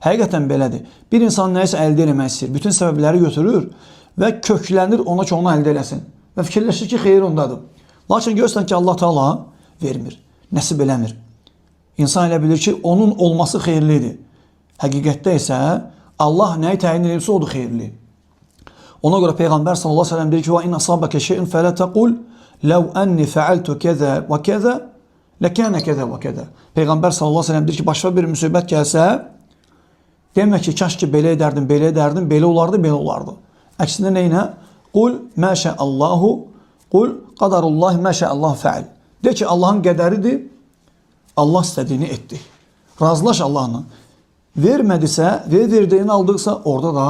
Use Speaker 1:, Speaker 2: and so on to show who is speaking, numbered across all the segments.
Speaker 1: Həqiqətən belədir. Bir insan nəyisə əldə eləmək istəyir, bütün səbəbləri götürür və köklənir ona ki, onu əldə eləsin. Və fikirləşir ki, xeyir ondadır. Lakin görürsən ki, Allah Teala vermir, nəsib eləmir. İnsan elə bilir ki, onun olması xeyirlidir. Həqiqətdə isə Allah nəyi təyin edirsə, odur xeyirli. Ona görə Peyğəmbər sallallahu əleyhi və səlləm deyir ki: "Və in asabaka şey'un fala taqul law anni fa'altu kaza və kaza lakana kaza və kaza." Peyğəmbər sallallahu əleyhi və səlləm deyir ki, başqa bir müsibət gəlsə, demə ki, kaş ki belə edərdim, belə olardı, belə olardı. Əksinə nəyinə? Qul ma şa'allahu, qul qadarullah ma şa'allahu fa'al. De ki, Allahın qədəridir, Allah istədiyini etdi. Razılaş Allahla. Vermədisə, verdiyini aldıqsa, orada da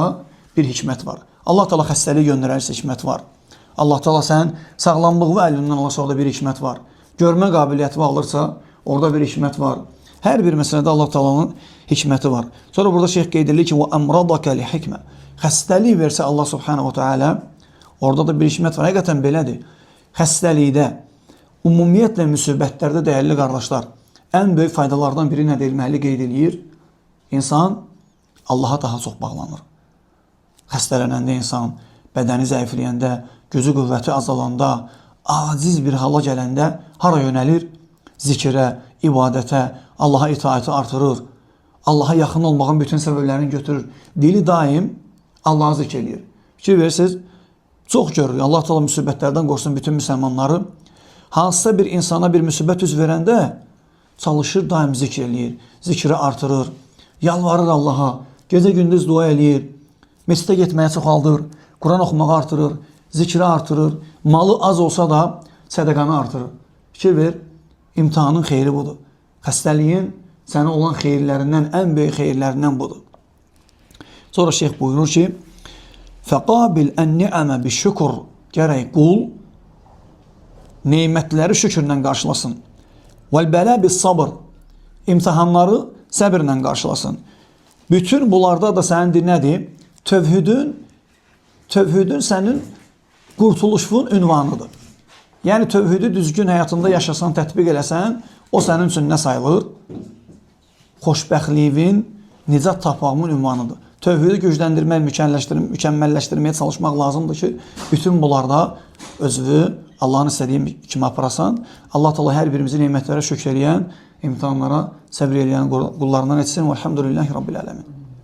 Speaker 1: bir hikmət var. Allah Teala xəstəliyi göndərərsə hikmət var. Allah Teala sənin sağlamlığı əlindən alırsa, orada bir hikmət var. Görmə qabiliyyəti alırsa, orada bir hikmət var. Hər bir məsələdə Allah Teala'nın hikməti var. Sonra burada şeyh qeyd edir ki, وَأَمْرَضَكَ لِحِكْمَ. Xəstəlik versə Allah Subhanahu wa Ta'ala, orada da bir hikmət var. Həqiqətən belədir. Xəstəlikdə, ümumiyyətlə müsibətlərdə dəyərli qardaşlar, ən böyük faydalardan biri nə deyilməli qeyd edir? İnsan Allaha daha çox bağlanır. Xəstələnəndə insan, bədəni zəifləyəndə, gözü qüvvəti azalanda, aciz bir hala gələndə hara yönəlir? Zikirə, ibadətə, Allaha itaəti artırır. Allaha yaxın olmağın bütün səbəblərini götürür. Dili daim Allahı zikr edir. Fikir verirsiniz, çox görür. Allah Teala müsibətlərdən qorusun bütün müsəlmanları. Hansısa bir insana bir müsibət üz verəndə çalışır, daim zikr eləyir. Zikri artırır. Yalvarır Allaha. Gecə-gündüz dua eləyir. Məscidə getməyə çoxaldır. Quran oxumağı artırır. Zikri artırır. Malı az olsa da sədəqanı artırır. Fikir ver, imtihanın xeyri budur. Xəstəliyin sənə olan xeyirlərindən, ən böyük xeyirlərindən budur. Sonra şeyh buyurur ki, فَقَابِلْ اَنْنِعَمَ بِشُكُرْ Gərək qul neymətləri şükürlə qarşılasın. وَالْبَلَى بِالصَّبْرِ İmtihanları səbirlə qarşılasın. Bütün bunlarda da sənin nədir? Tövhidin sənin qurtuluşun ünvanıdır. Yəni, tövhidi düzgün həyatında yaşasan, tətbiq eləsən, o sənin üçün nə sayılır? Xoşbəxtliyin, nicat tapmağımın ünvanıdır. Tövhidi gücləndirmək, mükəmməlləşdirməyə çalışmaq lazımdır ki, bütün bunlarda özünü Allahın istədiyi kimi aparasan, Allah Teala hər birimizi nemətlərə şükür eləyən, imtihanlara səbir eləyən qullarından etsin. Elhamdülillahi Rabbil ələmin.